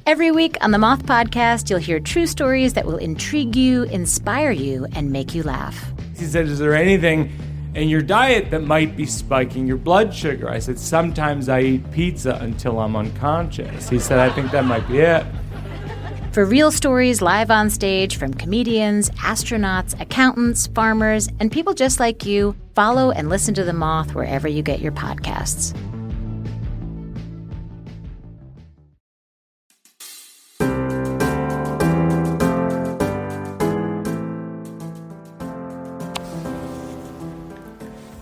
Every week on the Moth Podcast, you'll hear true stories that will intrigue you, inspire you, and make you laugh. He said, is there anything in your diet that might be spiking your blood sugar? I said, sometimes I eat pizza until I'm unconscious. He said, I think that might be it. For real stories live on stage from comedians, astronauts, accountants, farmers, and people just like you, follow and listen to The Moth wherever you get your podcasts.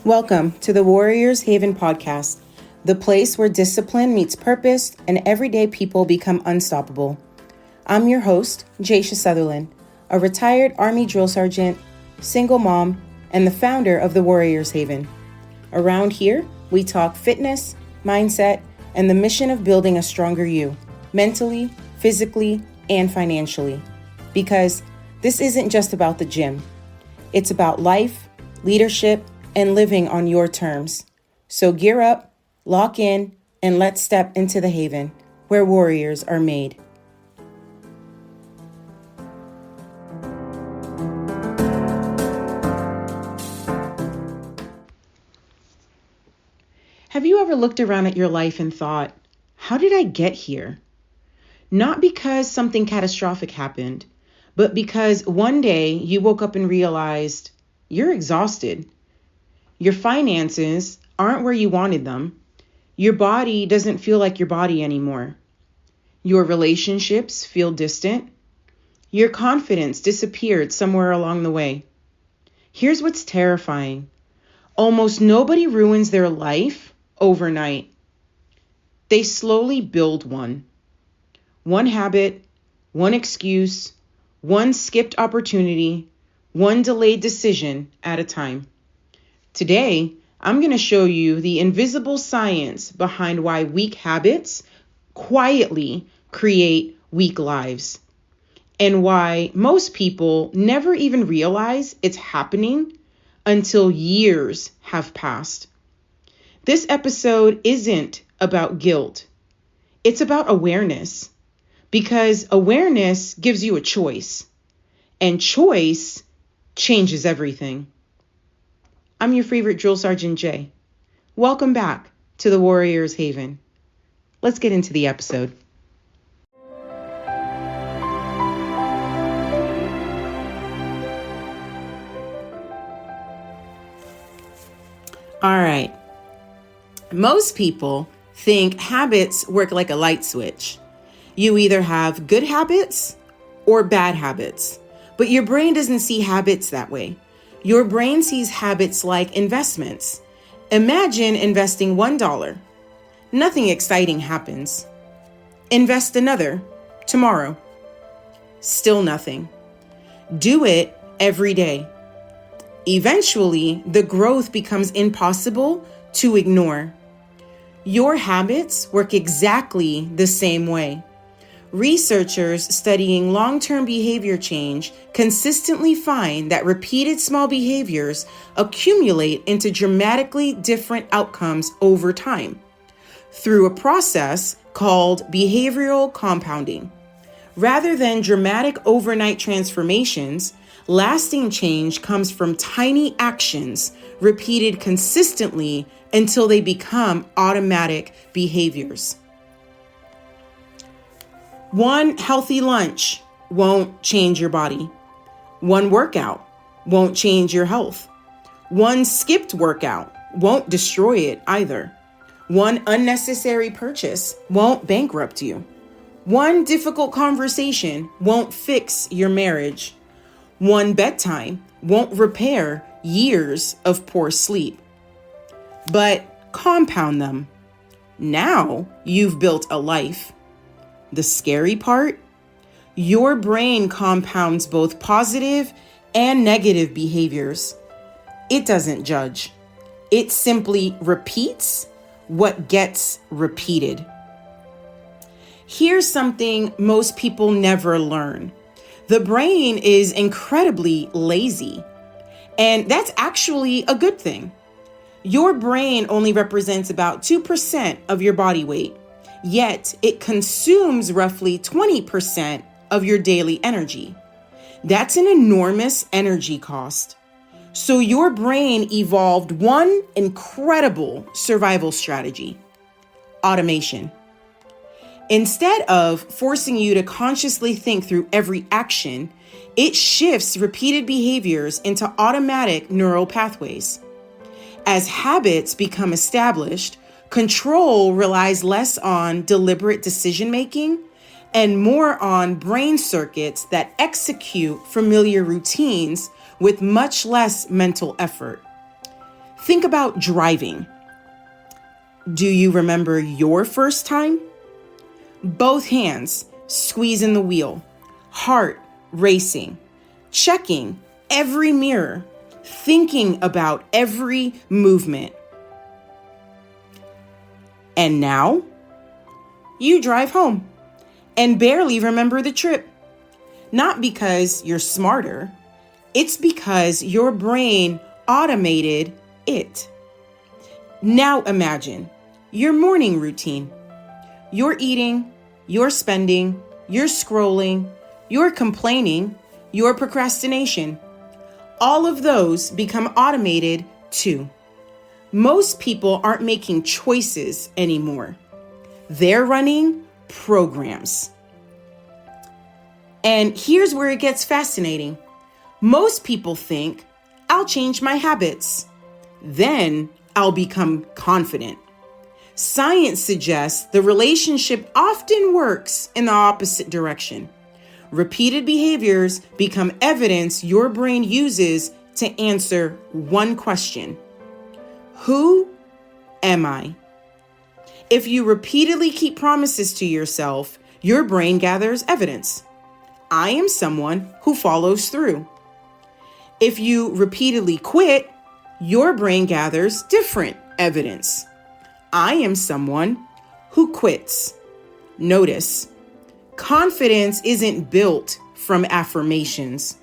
Welcome to the Warriors Haven podcast, the place where discipline meets purpose and everyday people become unstoppable. I'm your host, Jaisha Sutherland, a retired Army drill sergeant, single mom, and the founder of the Warriors Haven. Around here, we talk fitness, mindset, and the mission of building a stronger you, mentally, physically, and financially. Because this isn't just about the gym. It's about life, leadership, and living on your terms. So gear up, lock in, and let's step into the haven where warriors are made. Have you ever looked around at your life and thought, how did I get here? Not because something catastrophic happened, but because one day you woke up and realized you're exhausted. Your finances aren't where you wanted them. Your body doesn't feel like your body anymore. Your relationships feel distant. Your confidence disappeared somewhere along the way. Here's what's terrifying. Almost nobody ruins their life overnight. They slowly build one. One habit, one excuse, one skipped opportunity, one delayed decision at a time. Today, I'm going to show you the invisible science behind why weak habits quietly create weak lives, and why most people never even realize it's happening until years have passed. This episode isn't about guilt. It's about awareness, because awareness gives you a choice, and choice changes everything. I'm your favorite drill sergeant, Jay. Welcome back to the Warriors Haven. Let's get into the episode. All right. Most people think habits work like a light switch. You either have good habits or bad habits, but your brain doesn't see habits that way. Your brain sees habits like investments. Imagine investing $1. Nothing exciting happens. Invest another tomorrow. Still nothing. Do it every day. Eventually, the growth becomes impossible to ignore. Your habits work exactly the same way. Researchers studying long-term behavior change consistently find that repeated small behaviors accumulate into dramatically different outcomes over time through a process called behavioral compounding. Rather than dramatic overnight transformations, lasting change comes from tiny actions repeated consistently until they become automatic behaviors. One healthy lunch won't change your body. One workout won't change your health. One skipped workout won't destroy it either. One unnecessary purchase won't bankrupt you. One difficult conversation won't fix your marriage. One bedtime won't repair years of poor sleep. But compound them. Now you've built a life. The scary part? Your brain compounds both positive and negative behaviors. It doesn't judge. It simply repeats what gets repeated. Here's something most people never learn. The brain is incredibly lazy, and that's actually a good thing. Your brain only represents about 2% of your body weight. yet it consumes roughly 20% of your daily energy. That's an enormous energy cost. So your brain evolved one incredible survival strategy: automation. Instead of forcing you to consciously think through every action, it shifts repeated behaviors into automatic neural pathways. As habits become established, control relies less on deliberate decision-making and more on brain circuits that execute familiar routines with much less mental effort. Think about driving. Do you remember your first time? Both hands squeezing the wheel, heart racing, checking every mirror, thinking about every movement. And now you drive home and barely remember the trip. Not because you're smarter, it's because your brain automated it. Now imagine your morning routine. You're eating, you're spending, you're scrolling, you're complaining, your procrastination. All of those become automated too. Most people aren't making choices anymore. They're running programs. And here's where it gets fascinating. Most people think, I'll change my habits. Then I'll become confident. Science suggests the relationship often works in the opposite direction. Repeated behaviors become evidence your brain uses to answer one question: who am I? If you repeatedly keep promises to yourself, your brain gathers evidence. I am someone who follows through. If you repeatedly quit, your brain gathers different evidence. I am someone who quits. Notice, confidence isn't built from affirmations.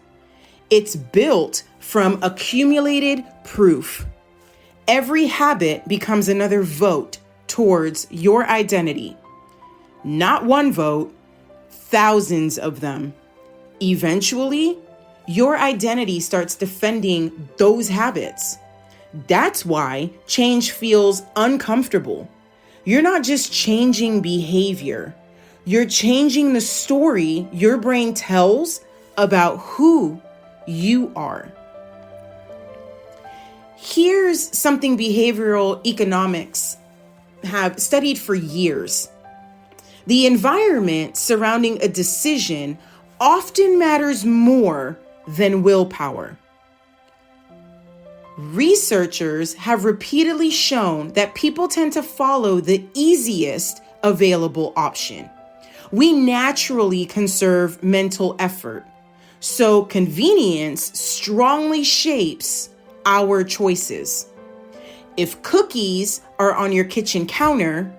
It's built from accumulated proof. Every habit becomes another vote towards your identity. Not one vote, thousands of them. Eventually, your identity starts defending those habits. That's why change feels uncomfortable. You're not just changing behavior. You're changing the story your brain tells about who you are. Here's something behavioral economics have studied for years. The environment surrounding a decision often matters more than willpower. Researchers have repeatedly shown that people tend to follow the easiest available option. We naturally conserve mental effort, so convenience strongly shapes our choices. If cookies are on your kitchen counter,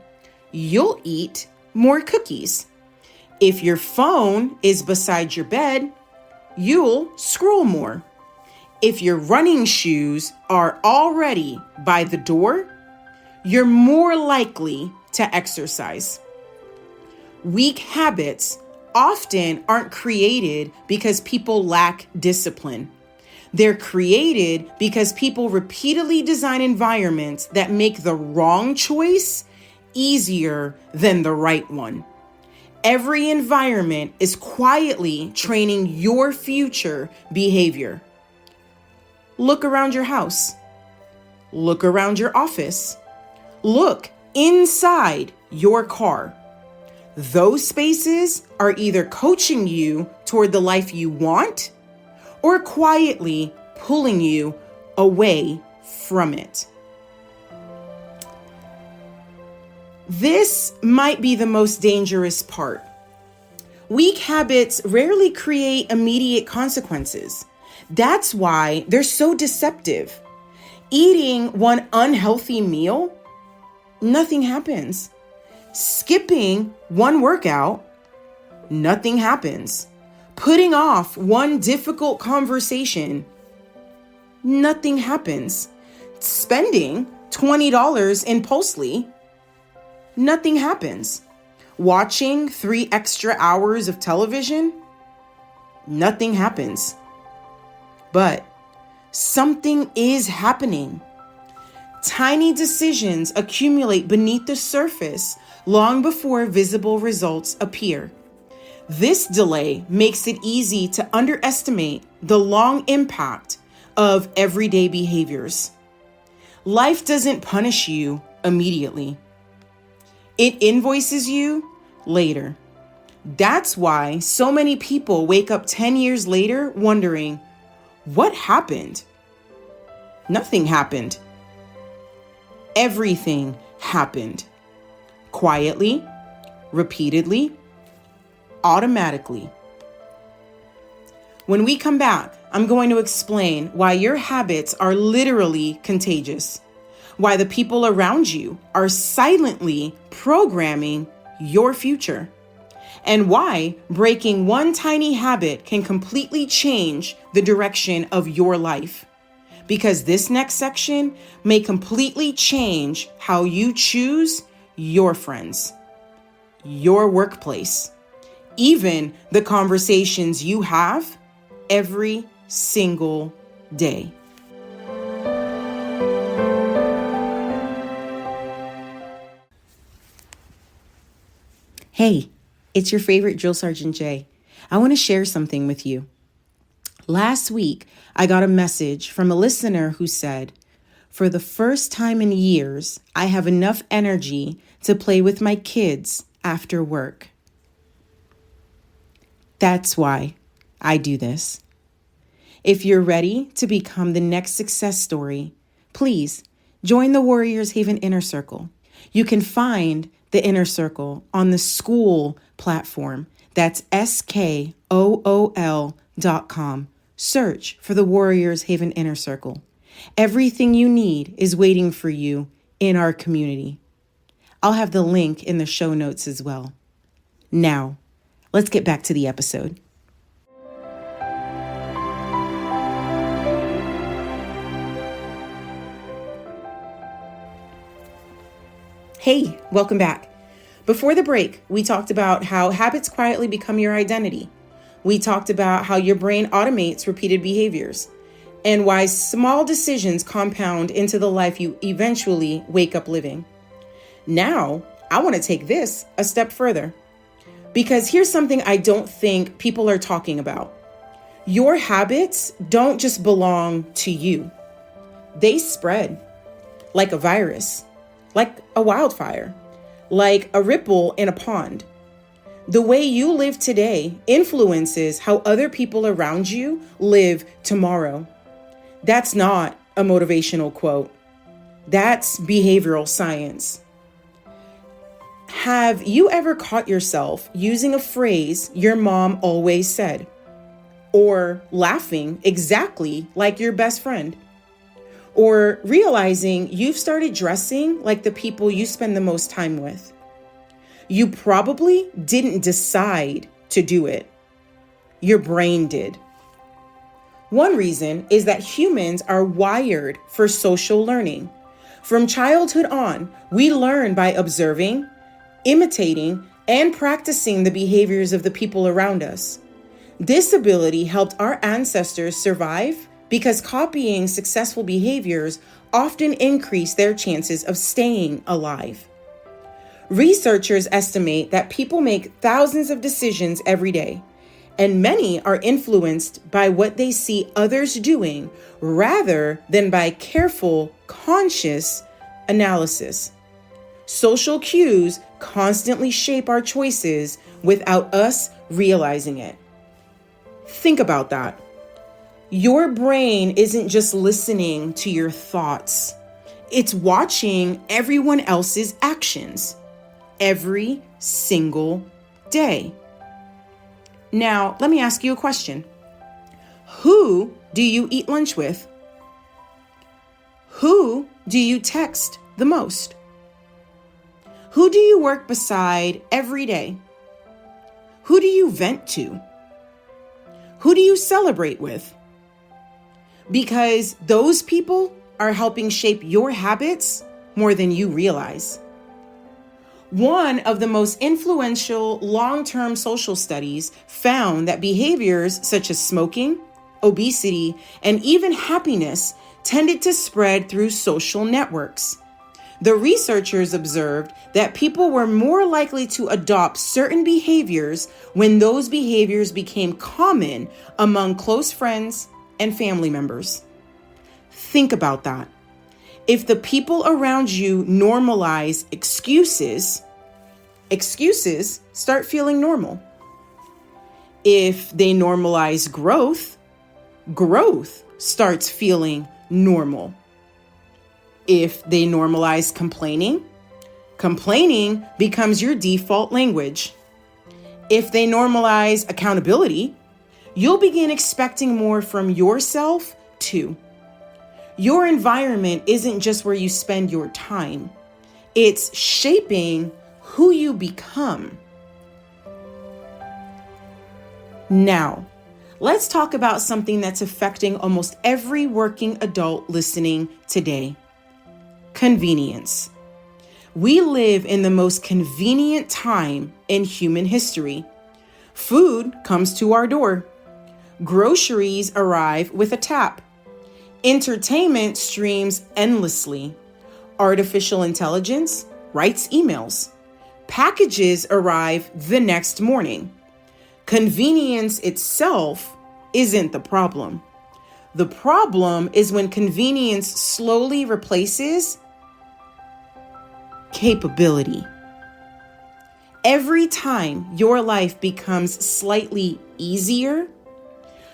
you'll eat more cookies. If your phone is beside your bed, you'll scroll more. If your running shoes are already by the door, you're more likely to exercise. Weak habits often aren't created because people lack discipline. They're created because people repeatedly design environments that make the wrong choice easier than the right one. Every environment is quietly training your future behavior. Look around your house. Look around your office. Look inside your car. Those spaces are either coaching you toward the life you want or quietly pulling you away from it. This might be the most dangerous part. Weak habits rarely create immediate consequences. That's why they're so deceptive. Eating one unhealthy meal, nothing happens. Skipping one workout, nothing happens. Putting off one difficult conversation, nothing happens. Spending $20 impulsively, nothing happens. watching 3 extra hours of television, nothing happens. But something is happening. Tiny decisions accumulate beneath the surface long before visible results appear. This delay makes it easy to underestimate the long impact of everyday behaviors. Life doesn't punish you immediately. It invoices you later. That's why so many people wake up 10 years later wondering, what happened? Nothing happened. Everything happened. Quietly, repeatedly, automatically. When we come back, I'm going to explain why your habits are literally contagious, why the people around you are silently programming your future, and why breaking one tiny habit can completely change the direction of your life. Because this next section may completely change how you choose your friends, your workplace, even the conversations you have every single day. Hey, it's your favorite Drill Sergeant Jay. I want to share something with you. Last week, I got a message from a listener who said, "For the first time in years, I have enough energy to play with my kids after work." That's why I do this. If you're ready to become the next success story, please join the Warriors Haven Inner Circle. You can find the Inner Circle on the school platform. That's SKOOL.com. Search for the Warriors Haven Inner Circle. Everything you need is waiting for you in our community. I'll have the link in the show notes as well. Now, let's get back to the episode. Hey, welcome back. Before the break, we talked about how habits quietly become your identity. We talked about how your brain automates repeated behaviors and why small decisions compound into the life you eventually wake up living. Now, I want to take this a step further because here's something I don't think people are talking about. Your habits don't just belong to you. They spread like a virus, like a wildfire, like a ripple in a pond. The way you live today influences how other people around you live tomorrow. That's not a motivational quote. That's behavioral science. Have you ever caught yourself using a phrase your mom always said, or laughing exactly like your best friend, or realizing you've started dressing like the people you spend the most time with? You probably didn't decide to do it. Your brain did. One reason is that humans are wired for social learning. From childhood on, we learn by observing, imitating, and practicing the behaviors of the people around us. This ability helped our ancestors survive because copying successful behaviors often increased their chances of staying alive. Researchers estimate that people make thousands of decisions every day, and many are influenced by what they see others doing rather than by careful, conscious analysis. Social cues constantly shape our choices without us realizing it. Think about that. Your brain isn't just listening to your thoughts. It's watching everyone else's actions every single day. Now, let me ask you a question. Who do you eat lunch with? Who do you text the most? Who do you work beside every day? Who do you vent to? Who do you celebrate with? Because those people are helping shape your habits more than you realize. One of the most influential long-term social studies found that behaviors such as smoking, obesity, and even happiness tended to spread through social networks. The researchers observed that people were more likely to adopt certain behaviors when those behaviors became common among close friends and family members. Think about that. If the people around you normalize excuses start feeling normal. If they normalize growth starts feeling normal. If they normalize complaining becomes your default language. If they normalize accountability, you'll begin expecting more from yourself too. Your environment isn't just where you spend your time. It's shaping who you become. Now, let's talk about something that's affecting almost every working adult listening today. Convenience. We live in the most convenient time in human history. Food comes to our door. Groceries arrive with a tap. Entertainment streams endlessly. Artificial intelligence writes emails. Packages arrive the next morning. Convenience itself isn't the problem. The problem is when convenience slowly replaces capability. Every time your life becomes slightly easier,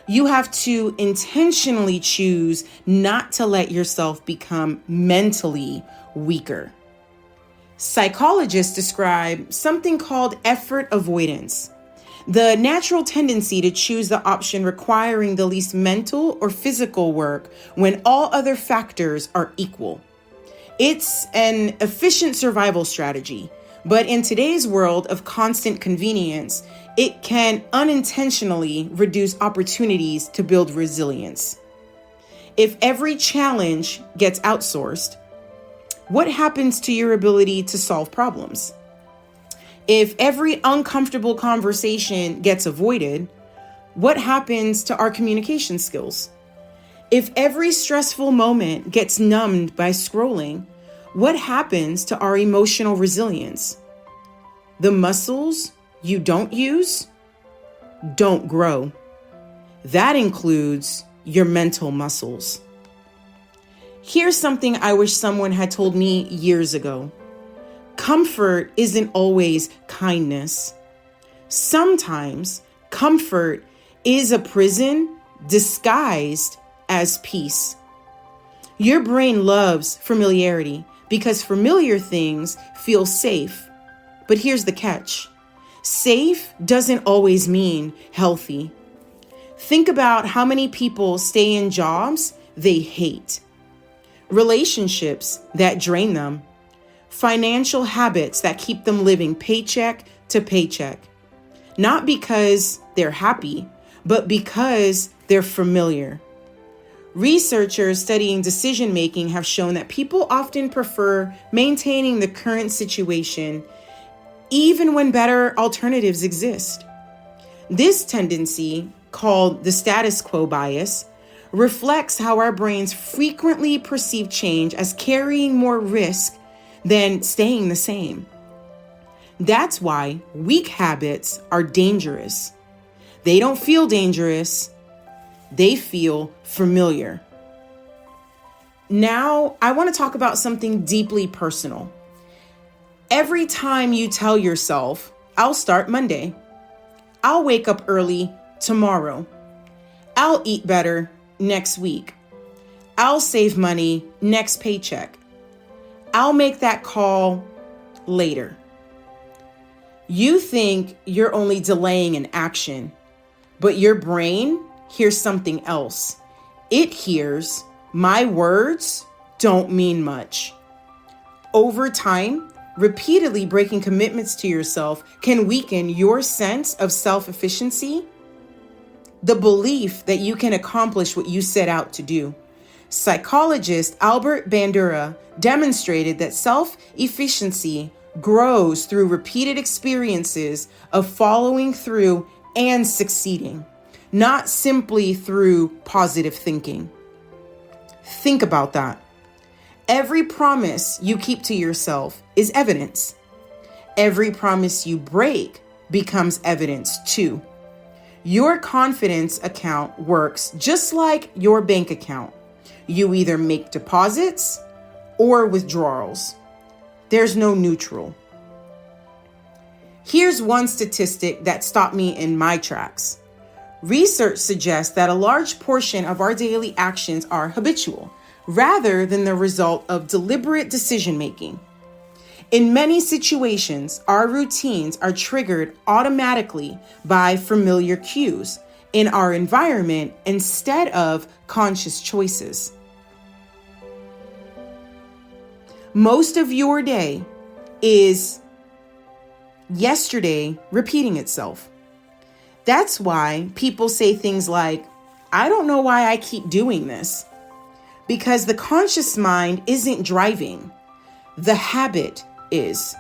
you have to intentionally choose not to let yourself become mentally weaker. Psychologists describe something called effort avoidance, the natural tendency to choose the option requiring the least mental or physical work when all other factors are equal. It's an efficient survival strategy, but in today's world of constant convenience, it can unintentionally reduce opportunities to build resilience. If every challenge gets outsourced, what happens to your ability to solve problems? If every uncomfortable conversation gets avoided, what happens to our communication skills? If every stressful moment gets numbed by scrolling, what happens to our emotional resilience? The muscles you don't use don't grow. That includes your mental muscles. Here's something I wish someone had told me years ago. Comfort isn't always kindness. Sometimes comfort is a prison disguised as peace. Your brain loves familiarity because familiar things feel safe. But here's the catch. Safe doesn't always mean healthy. Think about how many people stay in jobs they hate, relationships that drain them, financial habits that keep them living paycheck to paycheck. Not because they're happy, but because they're familiar. Researchers studying decision-making have shown that people often prefer maintaining the current situation even when better alternatives exist. This tendency, called the status quo bias, reflects how our brains frequently perceive change as carrying more risk than staying the same. That's why weak habits are dangerous. They don't feel dangerous, they feel familiar. Now, I want to talk about something deeply personal. Every time you tell yourself, I'll start Monday, I'll wake up early tomorrow, I'll eat better next week, I'll save money next paycheck, I'll make that call later. You think you're only delaying an action, but your brain hears something else. It hears, my words don't mean much. Over time, repeatedly breaking commitments to yourself can weaken your sense of self-efficiency, the belief that you can accomplish what you set out to do. Psychologist Albert Bandura demonstrated that self-efficiency grows through repeated experiences of following through and succeeding, not simply through positive thinking. Think about that. Every promise you keep to yourself is evidence. Every promise you break becomes evidence too. Your confidence account works just like your bank account. You either make deposits or withdrawals. There's no neutral. Here's one statistic that stopped me in my tracks. Research suggests that a large portion of our daily actions are habitual, rather than the result of deliberate decision making. In many situations, our routines are triggered automatically by familiar cues in our environment instead of conscious choices. Most of your day is yesterday repeating itself. That's why people say things like, I don't know why I keep doing this. Because the conscious mind isn't driving. The habit is.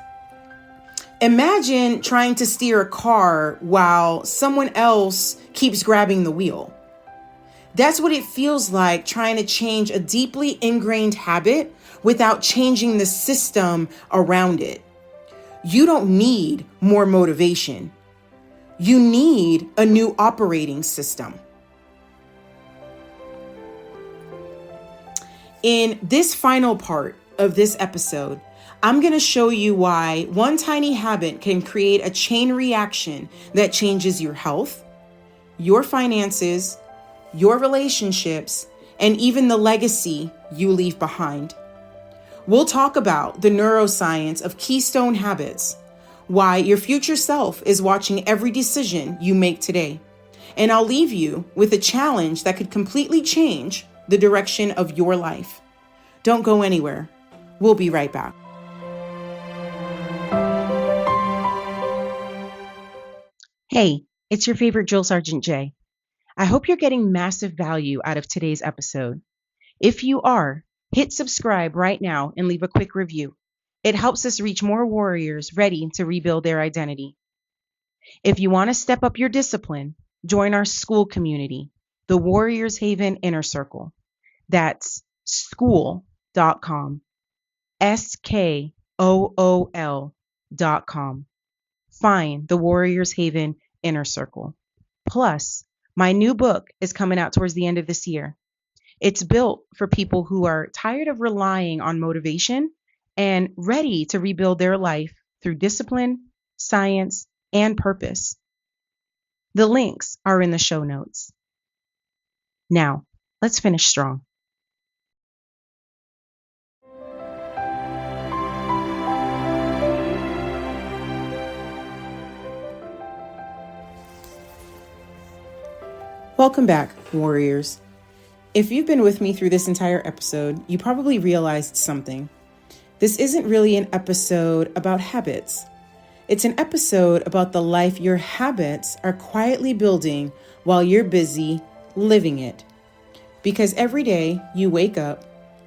Imagine trying to steer a car while someone else keeps grabbing the wheel. That's what it feels like trying to change a deeply ingrained habit without changing the system around it. You don't need more motivation. You need a new operating system. In this final part of this episode, I'm going to show you why one tiny habit can create a chain reaction that changes your health, your finances, your relationships, and even the legacy you leave behind. We'll talk about the neuroscience of keystone habits, why your future self is watching every decision you make today. And I'll leave you with a challenge that could completely change the direction of your life. Don't go anywhere. We'll be right back. Hey, it's your favorite Drill Sergeant Jay. I hope you're getting massive value out of today's episode. If you are, hit subscribe right now and leave a quick review. It helps us reach more warriors ready to rebuild their identity. If you want to step up your discipline, join our school community, the Warriors Haven Inner Circle. That's school.com. SKOOL.com. Find the Warriors Haven Inner Circle. Plus, my new book is coming out towards the end of this year. It's built for people who are tired of relying on motivation and ready to rebuild their life through discipline, science, and purpose. The links are in the show notes. Now, let's finish strong. Welcome back, warriors. If you've been with me through this entire episode, you probably realized something. This isn't really an episode about habits. It's an episode about the life your habits are quietly building while you're busy living it. Because every day you wake up,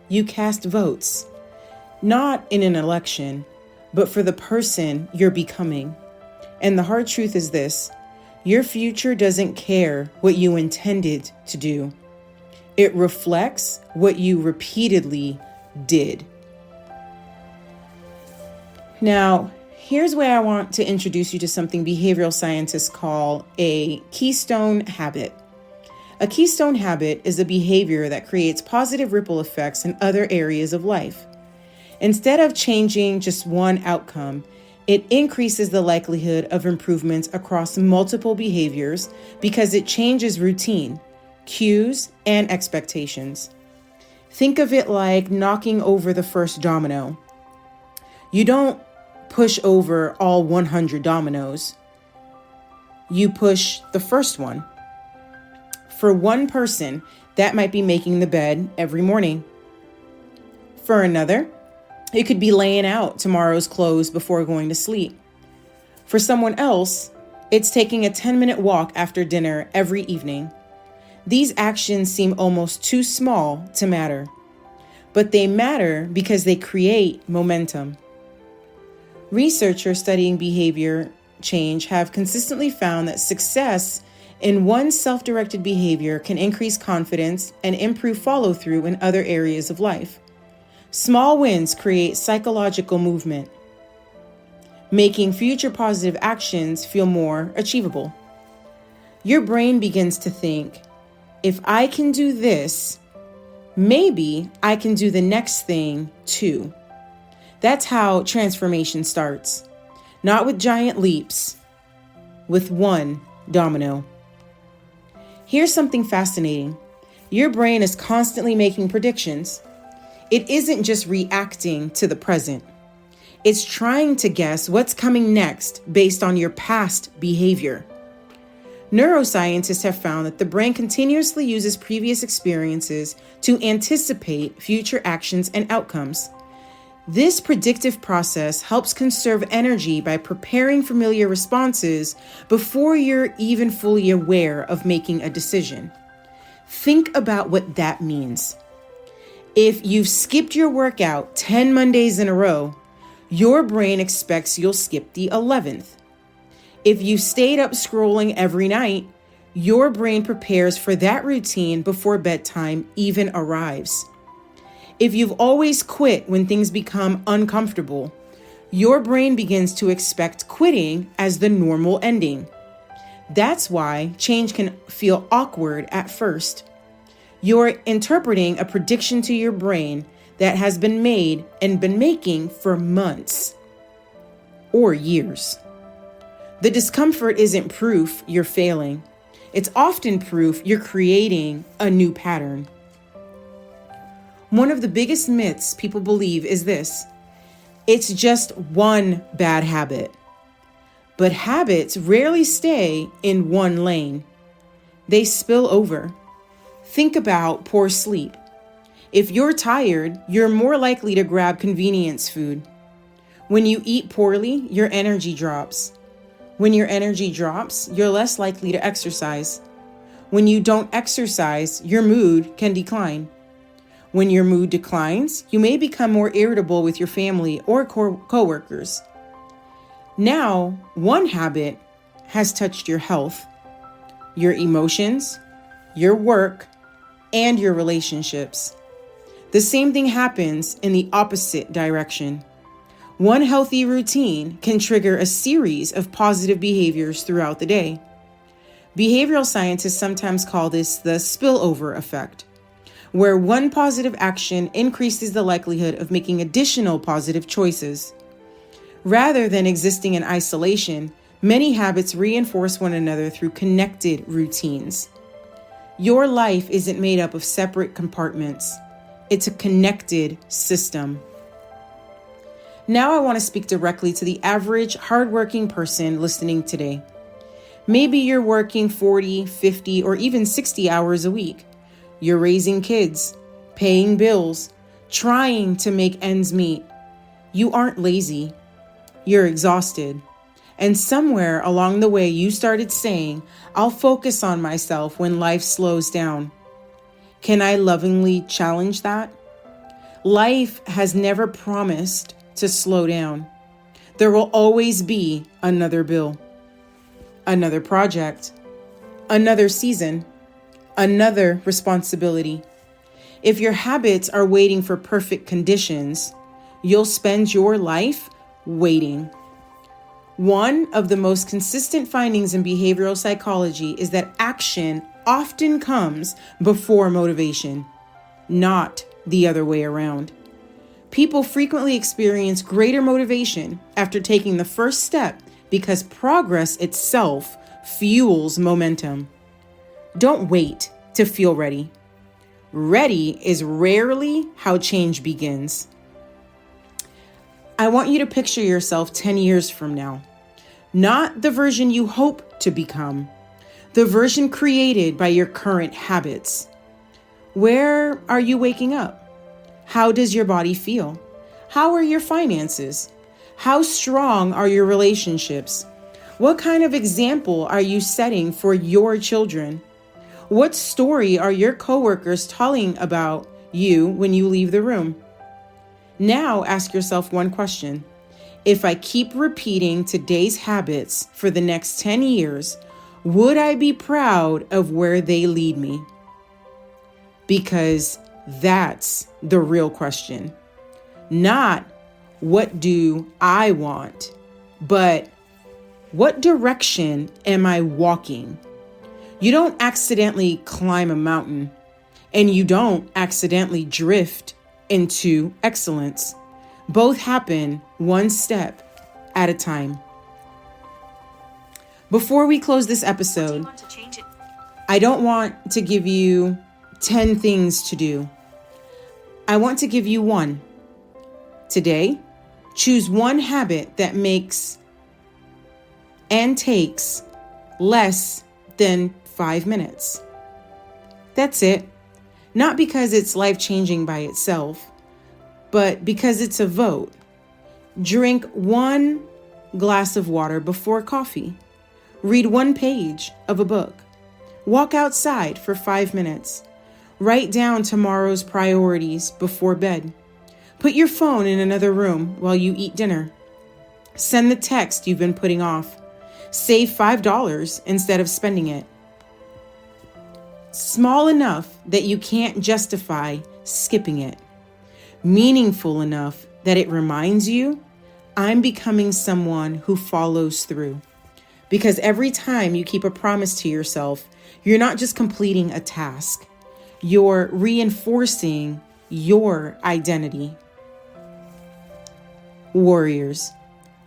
you cast votes, not in an election, but for the person you're becoming. And the hard truth is this: your future doesn't care what you intended to do. It reflects what you repeatedly did. Now, here's where I want to introduce you to something behavioral scientists call a keystone habit. A keystone habit is a behavior that creates positive ripple effects in other areas of life. Instead of changing just one outcome, it increases the likelihood of improvements across multiple behaviors because it changes routine, cues, and expectations. Think of it like knocking over the first domino. You don't push over all 100 dominoes. You push the first one. For one person, that might be making the bed every morning. For another, it could be laying out tomorrow's clothes before going to sleep. For someone else, it's taking a 10-minute walk after dinner every evening. These actions seem almost too small to matter, but they matter because they create momentum. Researchers studying behavior change have consistently found that success in one self-directed behavior can increase confidence and improve follow-through in other areas of life. Small wins create psychological movement, making future positive actions feel more achievable. Your brain begins to think, if I can do this, maybe I can do the next thing too. That's how transformation starts. Not with giant leaps, with one domino. Here's something fascinating. Your brain is constantly making predictions. It isn't just reacting to the present. It's trying to guess what's coming next based on your past behavior. Neuroscientists have found that the brain continuously uses previous experiences to anticipate future actions and outcomes. This predictive process helps conserve energy by preparing familiar responses before you're even fully aware of making a decision. Think about what that means. If you've skipped your workout 10 Mondays in a row, your brain expects you'll skip the 11th. If you stayed up scrolling every night, your brain prepares for that routine before bedtime even arrives. If you've always quit when things become uncomfortable, your brain begins to expect quitting as the normal ending. That's why change can feel awkward at first. You're interpreting a prediction to your brain that has been made and been making for months or years. The discomfort isn't proof you're failing. It's often proof you're creating a new pattern. One of the biggest myths people believe is this: it's just one bad habit. But habits rarely stay in one lane. They spill over. Think about poor sleep. If you're tired, you're more likely to grab convenience food. When you eat poorly, your energy drops. When your energy drops, you're less likely to exercise. When you don't exercise, your mood can decline. When your mood declines, you may become more irritable with your family or coworkers. Now, one habit has touched your health, your emotions, your work, and your relationships. The same thing happens in the opposite direction. One healthy routine can trigger a series of positive behaviors throughout the day. Behavioral scientists sometimes call this the spillover effect, where one positive action increases the likelihood of making additional positive choices. Rather than existing in isolation, many habits reinforce one another through connected routines. Your life isn't made up of separate compartments. It's a connected system. Now I want to speak directly to the average hardworking person listening today. Maybe you're working 40, 50, or even 60 hours a week. You're raising kids, paying bills, trying to make ends meet. You aren't lazy. You're exhausted. And somewhere along the way, you started saying, I'll focus on myself when life slows down. Can I lovingly challenge that? Life has never promised to slow down. There will always be another bill, another project, another season, another responsibility. If your habits are waiting for perfect conditions, you'll spend your life waiting. One of the most consistent findings in behavioral psychology is that action often comes before motivation, not the other way around. People frequently experience greater motivation after taking the first step because progress itself fuels momentum. Don't wait to feel ready. Ready is rarely how change begins. I want you to picture yourself 10 years from now. Not the version you hope to become, the version created by your current habits. Where are you waking up? How does your body feel? How are your finances? How strong are your relationships? What kind of example are you setting for your children? What story are your coworkers telling about you when you leave the room? Now ask yourself one question. If I keep repeating today's habits for the next 10 years, would I be proud of where they lead me? Because that's the real question. Not what do I want, but what direction am I walking? You don't accidentally climb a mountain, and you don't accidentally drift into excellence. Both happen one step at a time. Before we close this episode, I don't want to give you 10 things to do. I want to give you one. Today, choose one habit that makes and takes less than 5 minutes. That's it. Not because it's life-changing by itself, but because it's a vote. Drink 1 glass of water before coffee. Read 1 page of a book. Walk outside for 5 minutes. Write down tomorrow's priorities before bed. Put your phone in another room while you eat dinner. Send the text you've been putting off. Save $5 instead of spending it. Small enough that you can't justify skipping it. Meaningful enough that it reminds you, I'm becoming someone who follows through. Because every time you keep a promise to yourself, you're not just completing a task, you're reinforcing your identity. Warriors,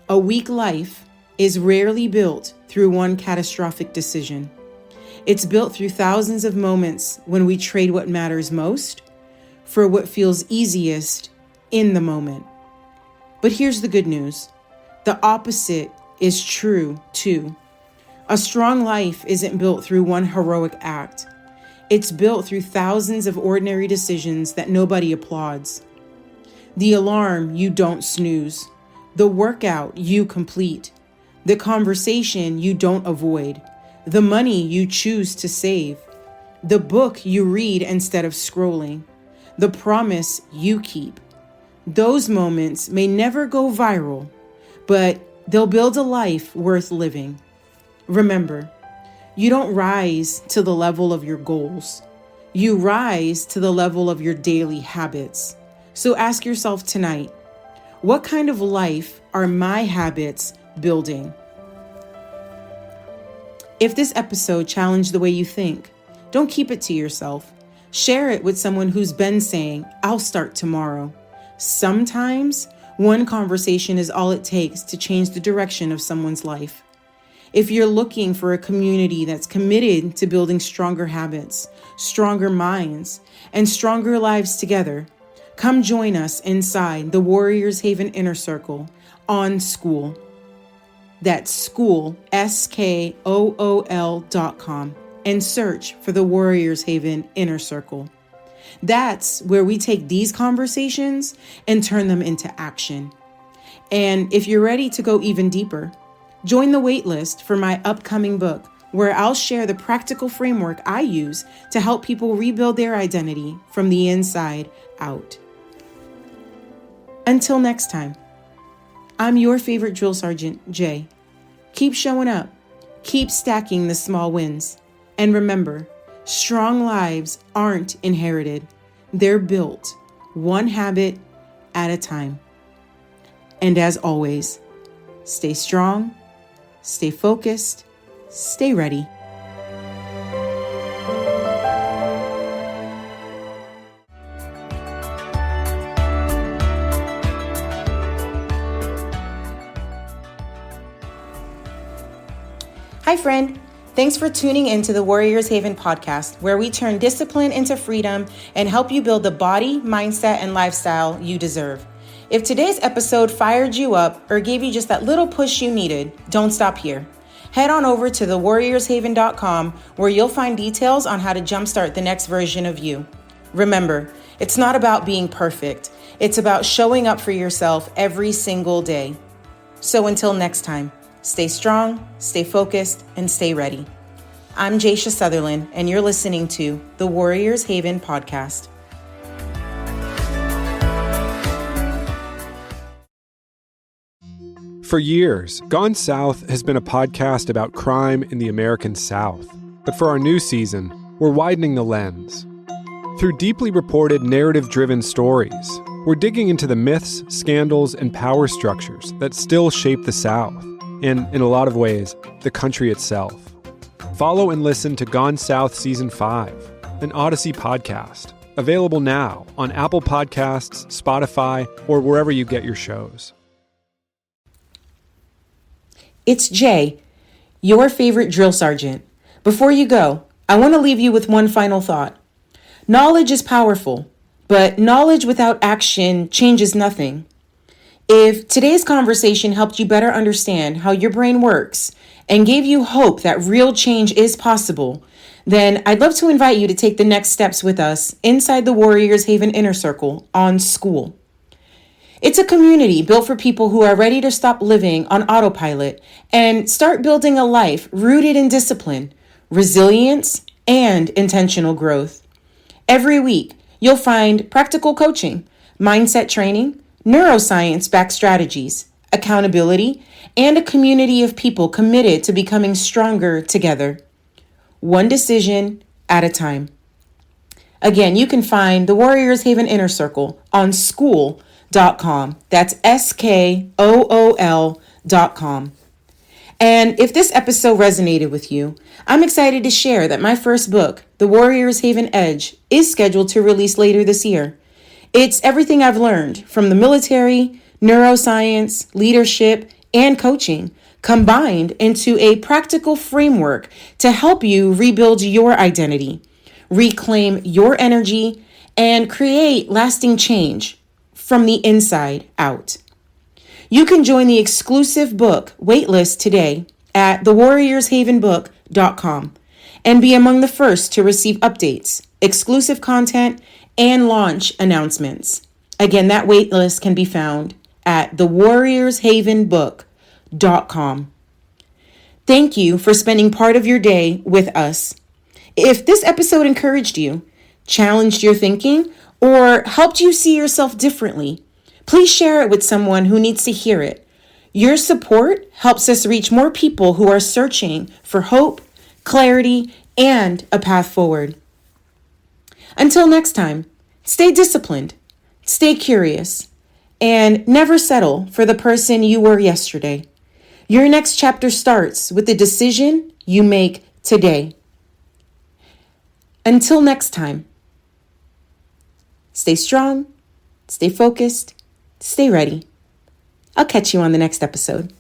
a weak life is rarely built through one catastrophic decision. It's built through thousands of moments when we trade what matters most for what feels easiest in the moment. But here's the good news. The opposite is true too. A strong life isn't built through one heroic act. It's built through thousands of ordinary decisions that nobody applauds. The alarm you don't snooze. The workout you complete. The conversation you don't avoid. The money you choose to save. The book you read instead of scrolling. The promise you keep. Those moments may never go viral, but they'll build a life worth living. Remember, you don't rise to the level of your goals. You rise to the level of your daily habits. So ask yourself tonight, what kind of life are my habits building? If this episode challenged the way you think, don't keep it to yourself. Share it with someone who's been saying, I'll start tomorrow. Sometimes one conversation is all it takes to change the direction of someone's life. If you're looking for a community that's committed to building stronger habits, stronger minds, and stronger lives together, come join us inside the Warriors Haven Inner Circle on School. That's school, SKOOL.com, and search for the Warriors Haven Inner Circle. That's where we take these conversations and turn them into action. And if you're ready to go even deeper, join the waitlist for my upcoming book, where I'll share the practical framework I use to help people rebuild their identity from the inside out. Until next time, I'm your favorite drill sergeant, Jay. Keep showing up, keep stacking the small wins, and remember, strong lives aren't inherited. They're built, one habit at a time. And as always, stay strong, stay focused, stay ready. Hi, friend. Thanks for tuning into the Warriors Haven podcast, where we turn discipline into freedom and help you build the body, mindset, and lifestyle you deserve. If today's episode fired you up or gave you just that little push you needed, don't stop here. Head on over to thewarriorshaven.com, where you'll find details on how to jumpstart the next version of you. Remember, it's not about being perfect. It's about showing up for yourself every single day. So until next time, stay strong, stay focused, and stay ready. I'm Jaisha Sutherland, and you're listening to the Warriors Haven podcast. For years, Gone South has been a podcast about crime in the American South. But for our new season, we're widening the lens. Through deeply reported, narrative-driven stories, we're digging into the myths, scandals, and power structures that still shape the South, and, in a lot of ways, the country itself. Follow and listen to Gone South Season 5, an Odyssey podcast, available now on Apple Podcasts, Spotify, or wherever you get your shows. It's Jay, your favorite drill sergeant. Before you go, I want to leave you with one final thought. Knowledge is powerful, but knowledge without action changes nothing. If today's conversation helped you better understand how your brain works and gave you hope that real change is possible, then I'd love to invite you to take the next steps with us inside the Warriors Haven Inner Circle on School. It's a community built for people who are ready to stop living on autopilot and start building a life rooted in discipline, resilience, and intentional growth. Every week, you'll find practical coaching, mindset training, neuroscience-backed strategies, accountability, and a community of people committed to becoming stronger together. One decision at a time. Again, you can find the Warriors Haven Inner Circle on school.com. That's SKOOL.com. And if this episode resonated with you, I'm excited to share that my first book, The Warriors Haven Edge, is scheduled to release later this year. It's everything I've learned from the military, neuroscience, leadership, and coaching, combined into a practical framework to help you rebuild your identity, reclaim your energy, and create lasting change from the inside out. You can join the exclusive book waitlist today at thewarriorshavenbook.com and be among the first to receive updates, exclusive content, and launch announcements. Again, that waitlist can be found at thewarriorshavenbook.com. Thank you for spending part of your day with us. If this episode encouraged you, challenged your thinking, or helped you see yourself differently, please share it with someone who needs to hear it. Your support helps us reach more people who are searching for hope, clarity, and a path forward. Until next time, stay disciplined, stay curious, and never settle for the person you were yesterday. Your next chapter starts with the decision you make today. Until next time, stay strong, stay focused, stay ready. I'll catch you on the next episode.